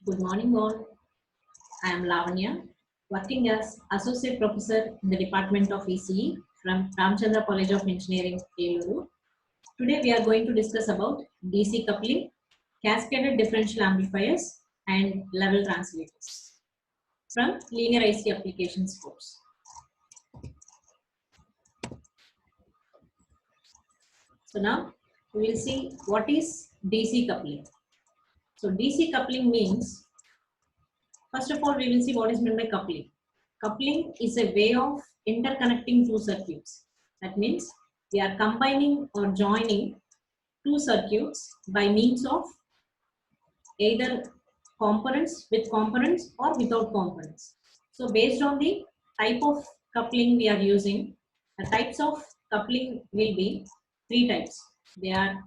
Good morning all. I am Lavanya, working as Associate Professor in the Department of ECE from Ramchandra College of Engineering, Eluru. Today we are going to discuss about DC coupling, cascaded differential amplifiers and level translators from Linear IC Applications course. So now we will see what is DC coupling. So DC coupling means, first of all, we will see what is meant by coupling. Coupling is a way of interconnecting two circuits. That means we are combining or joining two circuits by means of either components with components or without components. So based on the type of coupling we are using, the types of coupling will be three types. They are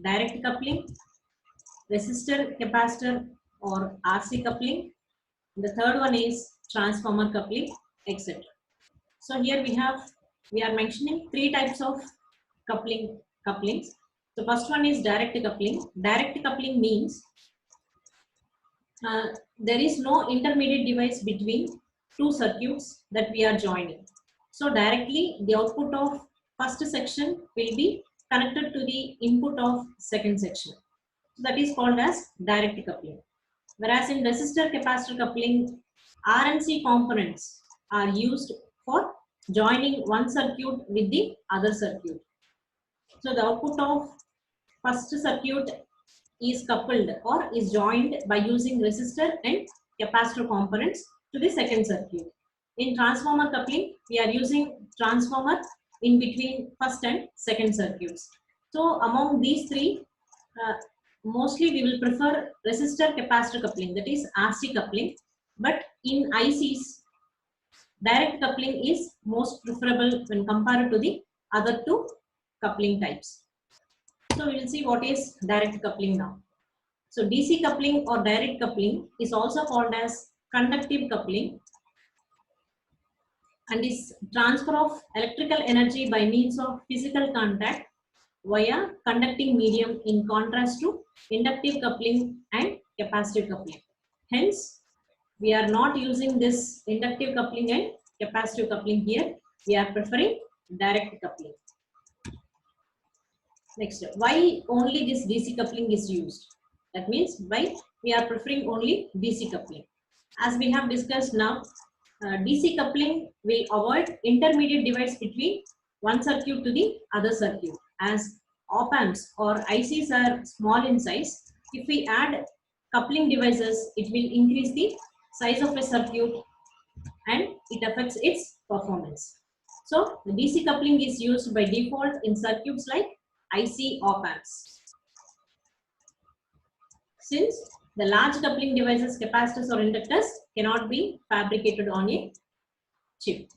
direct coupling, resistor capacitor or RC coupling. The third one is transformer coupling, etc. So here we are mentioning three types of couplings. The first one is direct coupling. Direct coupling means there is no intermediate device between two circuits that we are joining. So directly the output of first section will be connected to the input of second section. So that is called as direct coupling. Whereas in resistor capacitor coupling, RNC components are used for joining one circuit with the other circuit. So the output of first circuit is coupled or is joined by using resistor and capacitor components to the second circuit. In transformer coupling, we are using transformer in between first and second circuits. So among these three, mostly we will prefer resistor capacitor coupling, that is RC coupling. But in ICs, direct coupling is most preferable when compared to the other two coupling types. So we will see what is direct coupling now. So DC coupling or direct coupling is also called as conductive coupling and is transfer of electrical energy by means of physical contact via conducting medium, in contrast to inductive coupling and capacitive coupling. Hence, we are not using this inductive coupling and capacitive coupling here. We are preferring direct coupling. Next, why only this DC coupling is used? That means why we are preferring only DC coupling. As we have discussed now, DC coupling will avoid intermediate device between one circuit to the other circuit. As op-amps or ICs are small in size, if we add coupling devices, it will increase the size of a circuit and it affects its performance. So the DC coupling is used by default in circuits like IC op-amps. Since the large coupling devices, capacitors or inductors cannot be fabricated on a chip.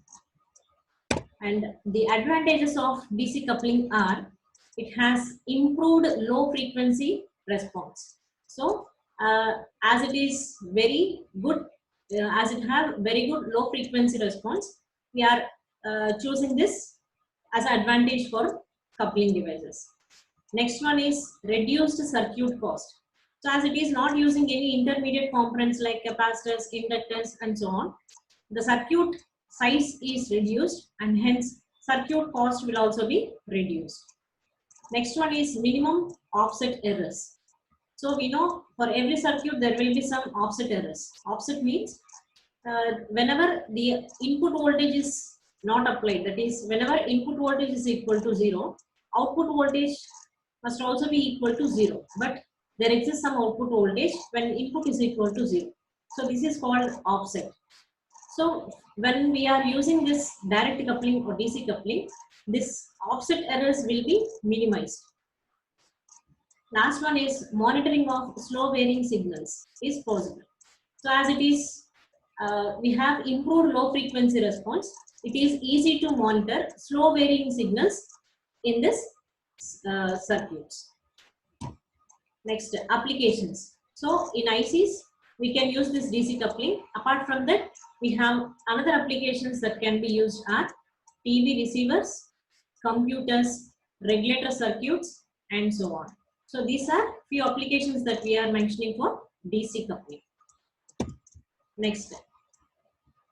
And the advantages of DC coupling are, it has improved low frequency response. So as it is very good, as it have very good low frequency response, we are choosing this as an advantage for coupling devices. Next one is reduced circuit cost. So as it is not using any intermediate components like capacitors, inductors and so on, the circuit size is reduced and hence circuit cost will also be reduced. Next one is minimum offset errors. So we know for every circuit there will be some offset errors. Offset means whenever the input voltage is not applied, that is whenever input voltage is equal to 0, output voltage must also be equal to 0. But there exists some output voltage when input is equal to 0. So this is called offset. So when we are using this direct coupling or DC coupling, this offset errors will be minimized. Last one is monitoring of slow varying signals is possible. So as it is, we have improved low frequency response, it is easy to monitor slow varying signals in this circuits. Next, applications. So in ICs, we can use this DC coupling. Apart from that, we have another applications that can be used are TV receivers, computers, regulator circuits, and so on. So these are few applications that we are mentioning for DC coupling. Next,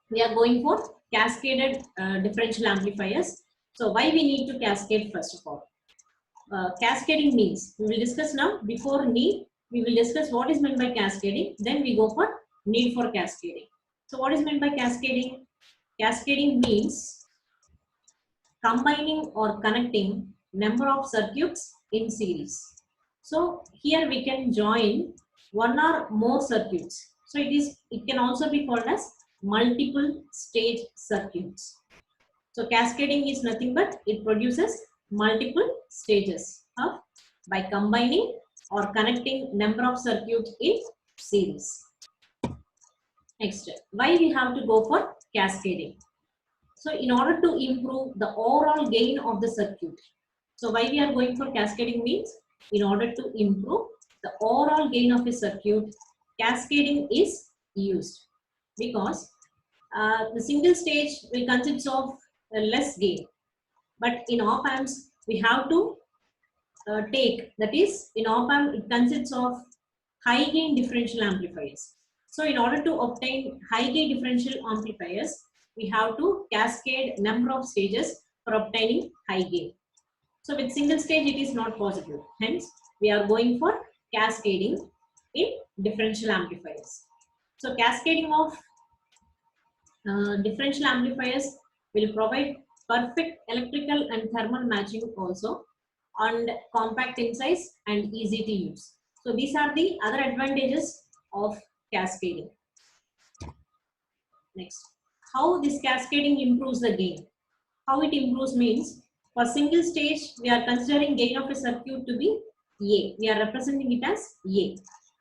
we are going for cascaded differential amplifiers. So why we need to cascade first of all? Cascading means, we will discuss now. Before need, we will discuss what is meant by cascading. Then we go for need for cascading. So what is meant by cascading? Cascading means combining or connecting number of circuits in series. So here we can join one or more circuits. So it can also be called as multiple stage circuits. So cascading is nothing but it produces multiple stages of by combining or connecting number of circuits in series. Next, why we have to go for cascading? So in order to improve the overall gain of the circuit. So why we are going for cascading means in order to improve the overall gain of a circuit, cascading is used because the single stage will consist of less gain. But in op amps, we have to take, that is, in op amp, it consists of high gain differential amplifiers. So in order to obtain high gain differential amplifiers, we have to cascade number of stages for obtaining high gain. So with single stage, it is not possible. Hence, we are going for cascading in differential amplifiers. So cascading of differential amplifiers will provide perfect electrical and thermal matching also, and compact in size and easy to use. So these are the other advantages of cascading. Next, how this cascading improves the gain? How it improves means, for single stage, we are considering gain of a circuit to be A. We are representing it as A.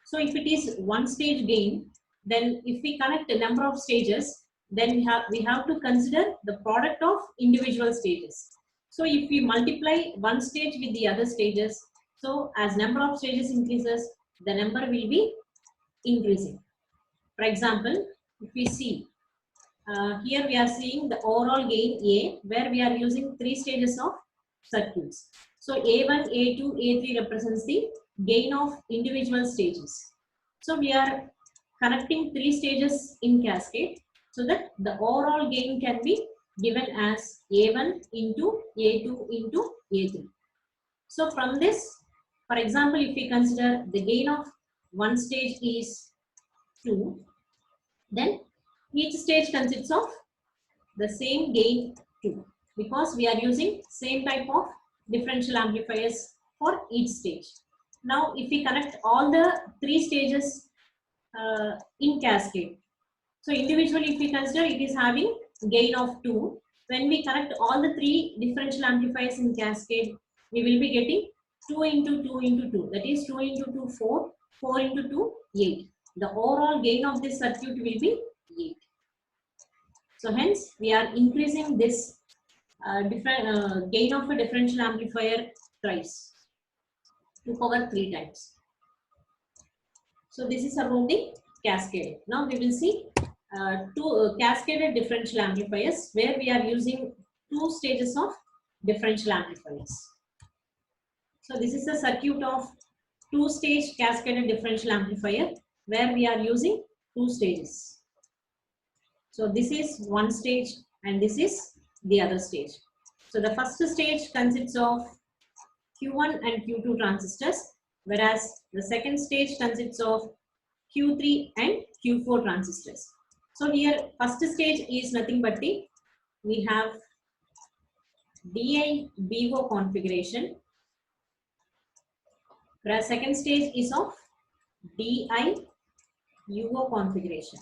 So if it is one stage gain, then if we connect a number of stages, then we have to consider the product of individual stages. So if we multiply one stage with the other stages, so as number of stages increases, the number will be increasing. For example, if we see, here we are seeing the overall gain A, where we are using three stages of circuits. So A1, A2, A3 represents the gain of individual stages. So we are connecting three stages in cascade so that the overall gain can be given as A1 into A2 into A3. So from this, for example, if we consider the gain of one stage is 2, then each stage consists of the same gain 2, because we are using same type of differential amplifiers for each stage. Now if we connect all the three stages in cascade, so individually if we consider, it is having gain of 2. When we connect all the three differential amplifiers in cascade, we will be getting 2 into 2 into 2, that is 2 into 2 4, 4 into 2 8. The overall gain of this circuit will be 8. So hence we are increasing this gain of a differential amplifier thrice, 2 power 3 times. So this is about the cascade. Now we will see two cascaded differential amplifiers, where we are using two stages of differential amplifiers. So this is a circuit of two-stage cascaded differential amplifier, where we are using two stages. So this is one stage and this is the other stage. So the first stage consists of Q1 and Q2 transistors, whereas the second stage consists of Q3 and Q4 transistors. So here first stage is nothing but we have DI-BO configuration, whereas second stage is of DI-UO configuration.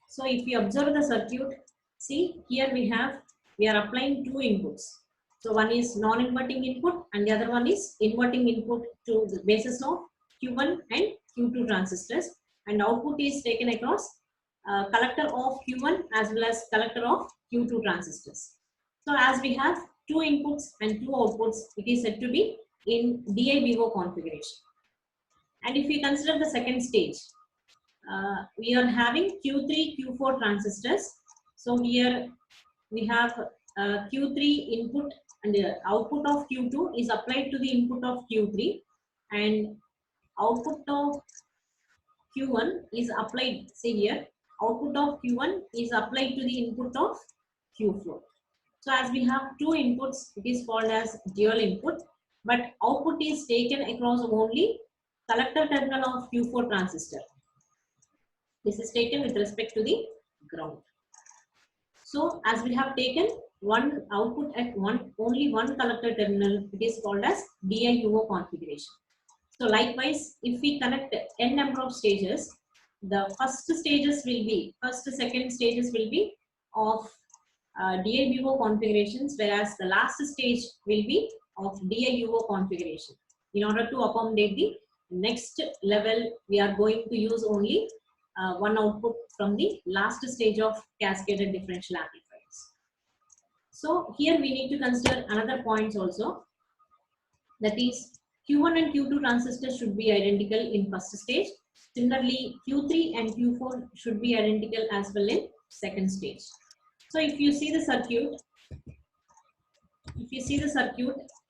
So if you observe the circuit, see here we are applying two inputs. So one is non-inverting input and the other one is inverting input to the basis of Q1 and Q2 transistors, and output is taken across collector of Q1 as well as collector of Q2 transistors. So as we have two inputs and two outputs, it is said to be in DI-BO configuration. And if we consider the second stage, we are having Q3, Q4 transistors. So here we have Q3 input and the output of Q2 is applied to the input of Q3, and output of Q1 is applied, see here, output of Q1 is applied to the input of Q4. So as we have two inputs, it is called as dual input, but output is taken across only collector terminal of Q4 transistor. This is taken with respect to the ground. So as we have taken one output at only one collector terminal, it is called as DI-UO configuration. So likewise, if we connect n number of stages, the first, second stages will be of DI-UO configurations, whereas the last stage will be of DI-UO configuration. In order to accommodate the next level, we are going to use only one output from the last stage of cascaded differential amplifiers. So here we need to consider another points also, that is Q1 and Q2 transistors should be identical in first stage. Similarly, Q3 and Q4 should be identical as well in second stage. So if you see the circuit,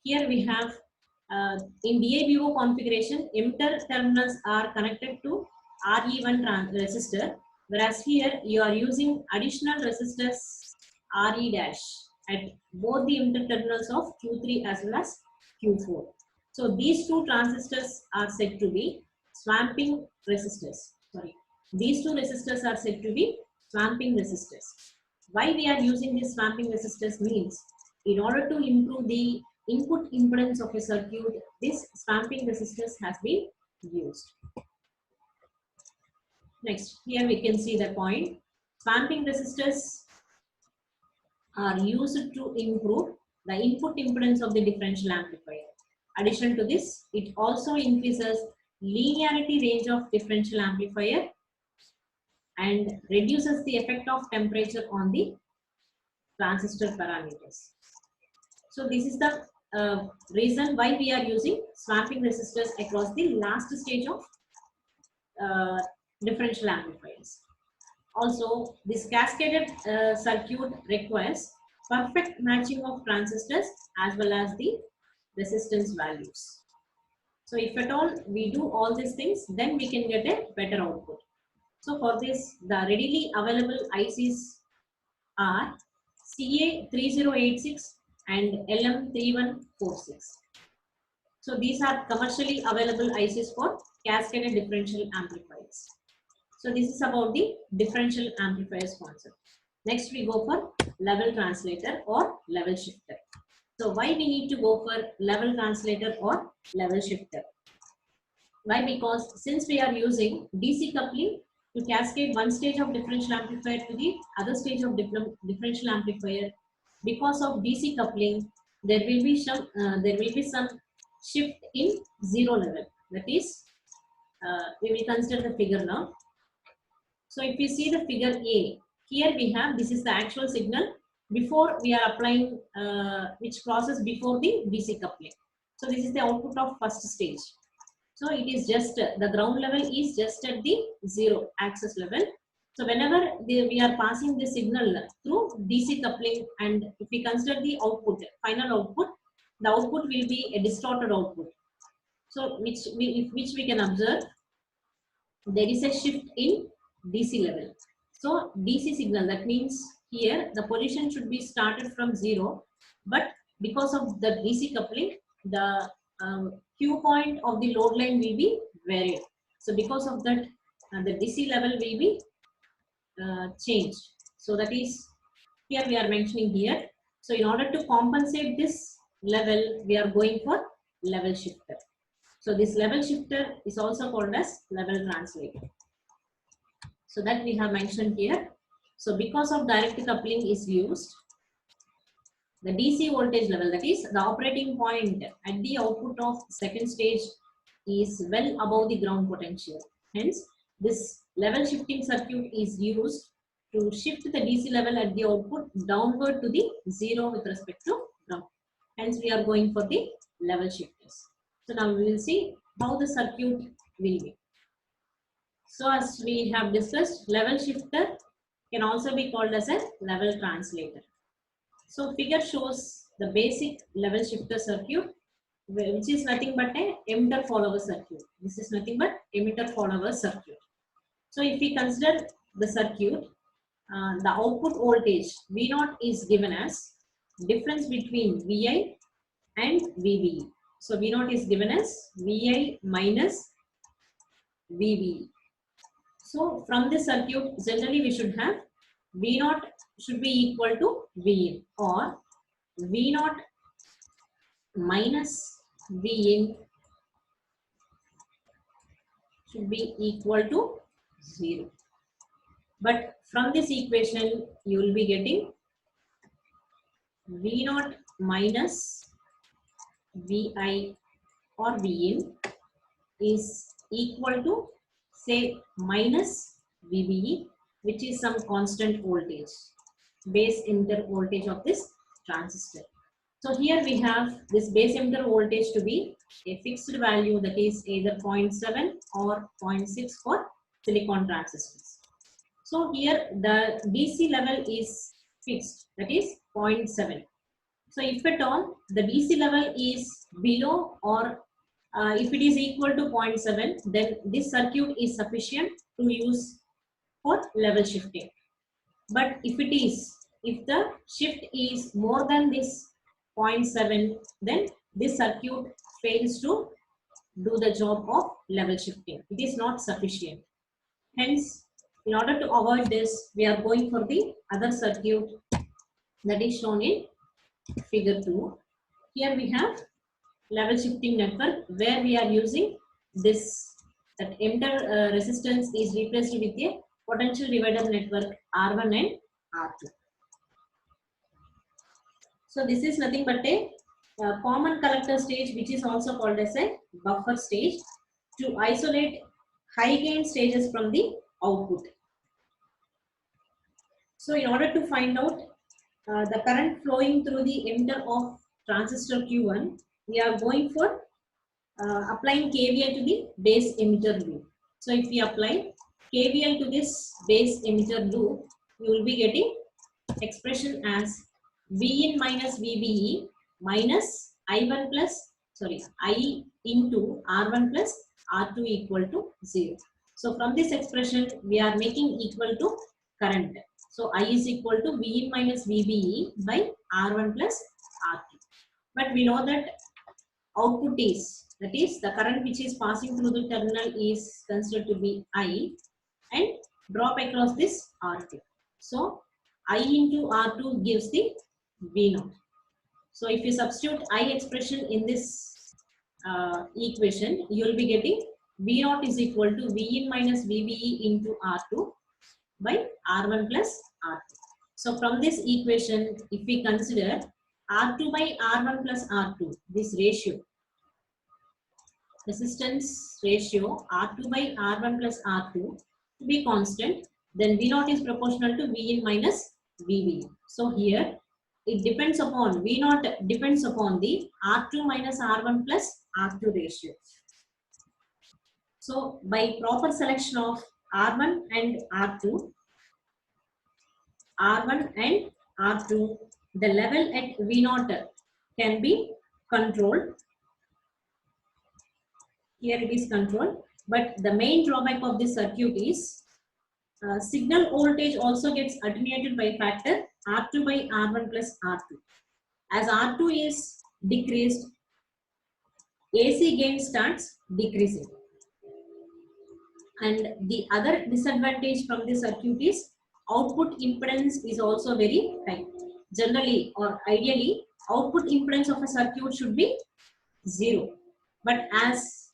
here we have in DI-UO configuration, emitter terminals are connected to RE1 resistor, whereas here you are using additional resistors RE dash at both the emitter terminals of Q3 as well as Q4. So these two transistors are said to be swamping resistors. These two resistors are said to be swamping resistors. Why we are using these swamping resistors means, in order to improve the input impedance of a circuit, this swamping resistors has been used. Next, here we can see the point. Swamping resistors are used to improve the input impedance of the differential amplifier. Addition to this, it also increases linearity range of differential amplifier and reduces the effect of temperature on the transistor parameters. So this is the reason why we are using swamping resistors across the last stage of differential amplifiers. Also, this cascaded circuit requires perfect matching of transistors as well as the resistance values. So if at all we do all these things, then we can get a better output. So for this, the readily available ICs are CA3086 and LM3146. So these are commercially available ICs for cascaded differential amplifiers. So this is about the differential amplifiers concept. Next we go for level translator or level shifter. So why we need to go for level translator or level shifter? Why? Because since we are using DC coupling to cascade one stage of differential amplifier to the other stage of differential amplifier, because of DC coupling, there will be some shift in zero level. That is, we will consider the figure now. So if you see the figure A, here we have, this is the actual signal before we are applying, which crosses before the DC coupling. So this is the output of first stage. So it is just, the ground level is just at the zero axis level. So whenever we are passing the signal through DC coupling, and if we consider the output, final output, the output will be a distorted output. So which we can observe, there is a shift in DC level. So DC signal, that means here the position should be started from 0, but because of the DC coupling, the Q point of the load line will be varied. So because of that, the DC level will be changed. So that is, here we are mentioning here. So in order to compensate this level, we are going for level shifter. So this level shifter is also called as level translator. So that we have mentioned here. So because of direct coupling is used, the DC voltage level, that is the operating point at the output of second stage, is well above the ground potential. Hence, this level shifting circuit is used to shift the DC level at the output downward to the 0 with respect to ground. Hence, we are going for the level shifters. So now we will see how the circuit will be. So as we have discussed, level shifter can also be called as a level translator. So figure shows the basic level shifter circuit, which is nothing but a emitter follower circuit. This is nothing but emitter follower circuit. So if we consider the circuit, the output voltage V0 is given as difference between Vi and VBE. So V0 is given as Vi minus VBE. So from this circuit, generally we should have V0 should be equal to Vin, or V0 minus Vin should be equal to 0. But from this equation, you will be getting V0 minus Vi or Vin is equal to, say, minus VBE, which is some constant voltage, base emitter voltage of this transistor. So here we have this base emitter voltage to be a fixed value, that is either 0.7 or 0.6 for silicon transistors. So here the DC level is fixed, that is 0.7. So if at all the DC level is below or if it is equal to 0.7, then this circuit is sufficient to use for level shifting. But if the shift is more than this 0.7, then this circuit fails to do the job of level shifting. It is not sufficient. Hence, in order to avoid this, we are going for the other circuit that is shown in figure 2. Here we have level shifting network where we are using this, that emitter resistance is replaced with a potential divider network R1 and R2. So this is nothing but a common collector stage, which is also called as a buffer stage, to isolate high gain stages from the output. So in order to find out the current flowing through the emitter of transistor Q1, we are going for applying KVL to the base emitter loop. So if we apply KVL to this base emitter loop, you will be getting expression as Vin minus VBE minus I1 plus, I into R1 plus R2 equal to 0. So from this expression, we are making equal to current. So I is equal to Vin minus VBE by R1 plus R2. But we know that output is, that is the current which is passing through the terminal is considered to be I, and drop across this R2. So I into R2 gives the V0. So if you substitute I expression in this equation, you will be getting V0 is equal to Vin minus VBE into R2 by R1 plus R2. So from this equation, if we consider R2 by R1 plus R2, this ratio, resistance ratio R2 by R1 plus R2 to be constant, then V0 is proportional to Vin minus VBE. So here it depends upon, V0 depends upon the R2 minus R1 plus R2 ratio. So by proper selection of R1 and R2, the level at V0 can be controlled. Here it is controlled, but the main drawback of this circuit is signal voltage also gets attenuated by factor R2 by R1 plus R2. As R2 is decreased, AC gain starts decreasing. And the other disadvantage from this circuit is output impedance is also very high. Generally or ideally, output impedance of a circuit should be 0. But as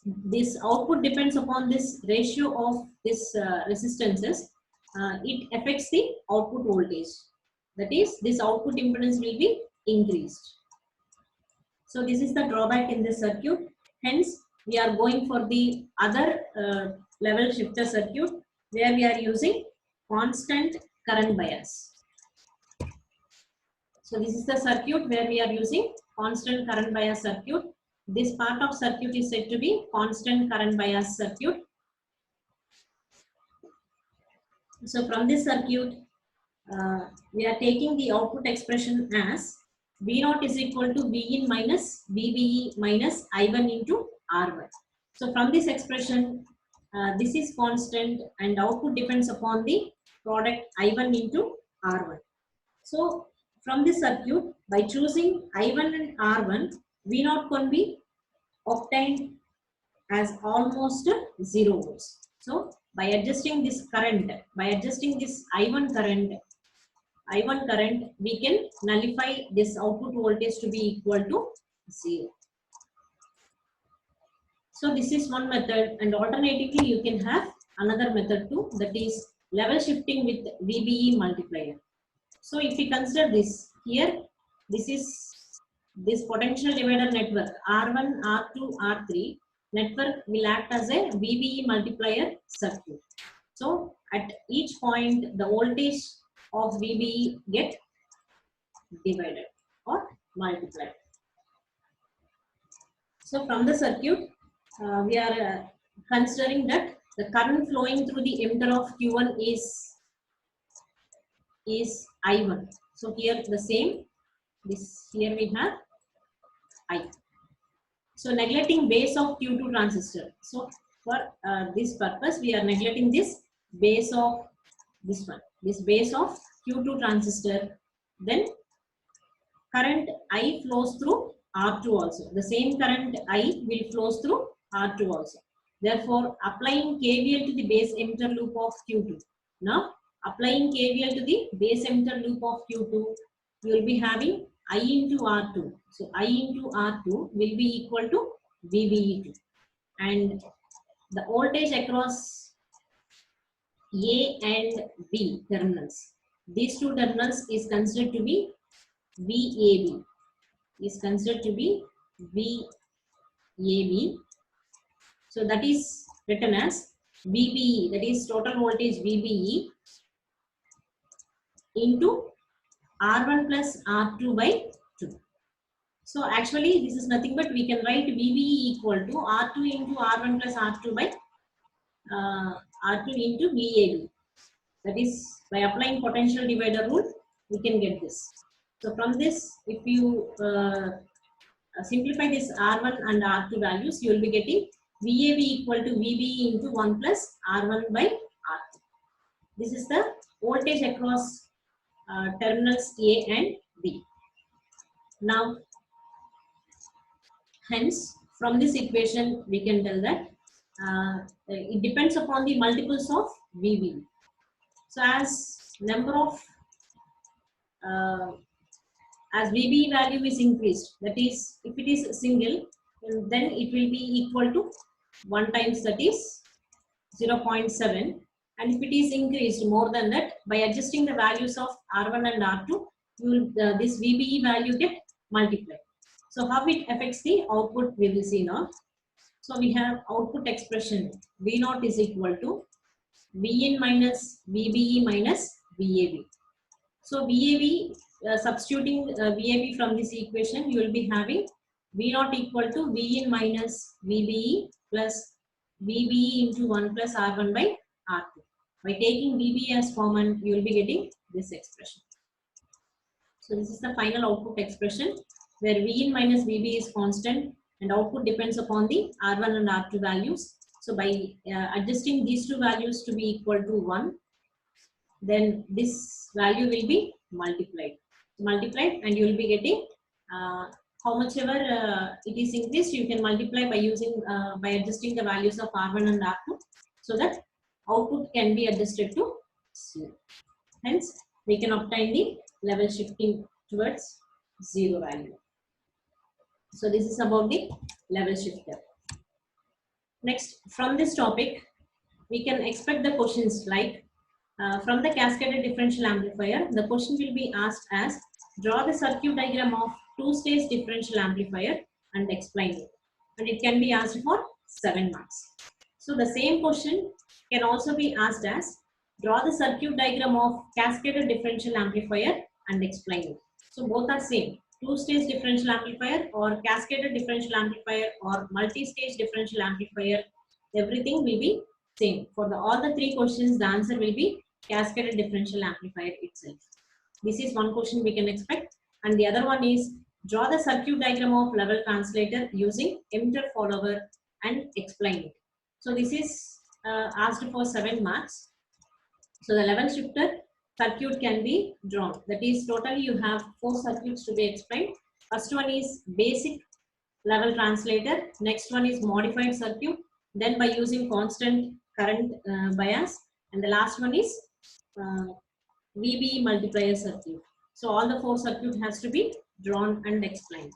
this output depends upon this ratio of this resistances, it affects the output voltage. That is, this output impedance will be increased. So this is the drawback in this circuit. Hence, we are going for the other level shifter circuit where we are using constant current bias. So this is the circuit where we are using constant current bias circuit. This part of circuit is said to be constant current bias circuit. So from this circuit, we are taking the output expression as V0 is equal to Vin minus VBE minus I1 into R1. So from this expression, this is constant and output depends upon the product I1 into R1. So from this circuit, by choosing I1 and R1, V0 can be obtained as almost 0 volts. So by adjusting this current, by adjusting this I1 current, we can nullify this output voltage to be equal to 0. So this is one method, and alternatively you can have another method too, that is level shifting with VBE multiplier. So if we consider this here, this is this potential divider network R1, R2, R3 network will act as a VBE multiplier circuit. So at each point the voltage of VBE get divided or multiplied. So from the circuit, we are considering that the current flowing through the emitter of Q1 is I1. So here the same, this here we have I. So neglecting base of Q2 transistor. So for this purpose, we are neglecting this base of this one, this base of Q2 transistor. Then current I flows through R2 also. The same current I will flows through R2 also. Therefore, applying KVL to the base emitter loop of Q2. Now, applying KVL to the base emitter loop of Q2, you will be having I into R2. So, I into R2 will be equal to VBE2. And the voltage across A and B terminals, these two terminals is considered to be VAB, is considered to be VAB. So that is written as VBE, that is total voltage VBE into R1 plus R2 by 2. So actually this is nothing but we can write VBE equal to R2 into R1 plus R2 by R2 into VAB. That is by applying potential divider rule, we can get this. So from this, if you simplify this R1 and R2 values, you will be getting VAB equal to VBE into 1 plus R1 by R2. This is the voltage across terminals A and B. Now, hence, from this equation, we can tell that it depends upon the multiples of VB. So, as number of as VB value is increased, that is, if it is single, then it will be equal to 1 times, that is 0.7. And if it is increased more than that, by adjusting the values of R1 and R2, you will, this VBE value get multiplied. So how it affects the output, we will see now. So we have output expression V0 is equal to Vin minus VBE minus VAB. So VAB, substituting VAB from this equation, you will be having V0 equal to Vin minus VBE plus VBE into 1 plus R1 by R2. By taking VBE as common, you will be getting this expression. So this is the final output expression where Vin minus VB is constant and output depends upon the R1 and R2 values. So by adjusting these two values to be equal to 1, then this value will be multiplied, and you will be getting how much ever it is increased, you can multiply by using by adjusting the values of R1 and R2, so that output can be adjusted to 0. Hence, we can obtain the level shifting towards 0 value. So this is about the level shifter. Next, from this topic, we can expect the questions like from the cascaded differential amplifier, the question will be asked as draw the circuit diagram of two-stage differential amplifier and explain it. And it can be asked for 7 marks. So the same question can also be asked as draw the circuit diagram of cascaded differential amplifier and explain it. So both are same. Two-stage differential amplifier or cascaded differential amplifier or multi-stage differential amplifier, everything will be same. For all the 3 questions, the answer will be cascaded differential amplifier itself. This is one question we can expect. And the other one is draw the circuit diagram of level translator using emitter follower and explain it. So this is asked for 7 marks. So the level shifter circuit can be drawn. That is, totally you have 4 circuits to be explained. First one is basic level translator. Next one is modified circuit. Then by using constant current bias. And the last one is VB multiplier circuit. So all the 4 circuit has to be drawn and explained.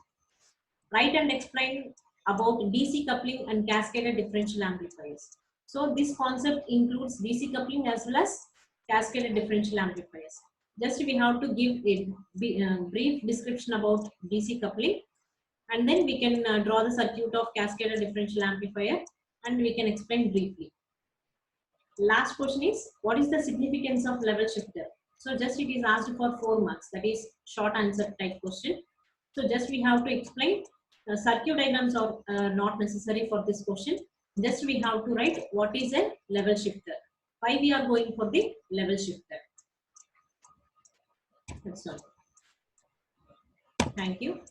Write and explain about DC coupling and cascaded differential amplifiers. So this concept includes DC coupling as well as cascaded differential amplifiers. Just we have to give a brief description about DC coupling, and then we can draw the circuit of cascaded differential amplifier and we can explain briefly. Last question is, what is the significance of level shifter? So just it is asked for 4 marks, that is short answer type question. So just we have to explain. Circuit diagrams are not necessary for this question. Just we have to write what is a level shifter. Why we are going for the level shifter. That's all. Thank you.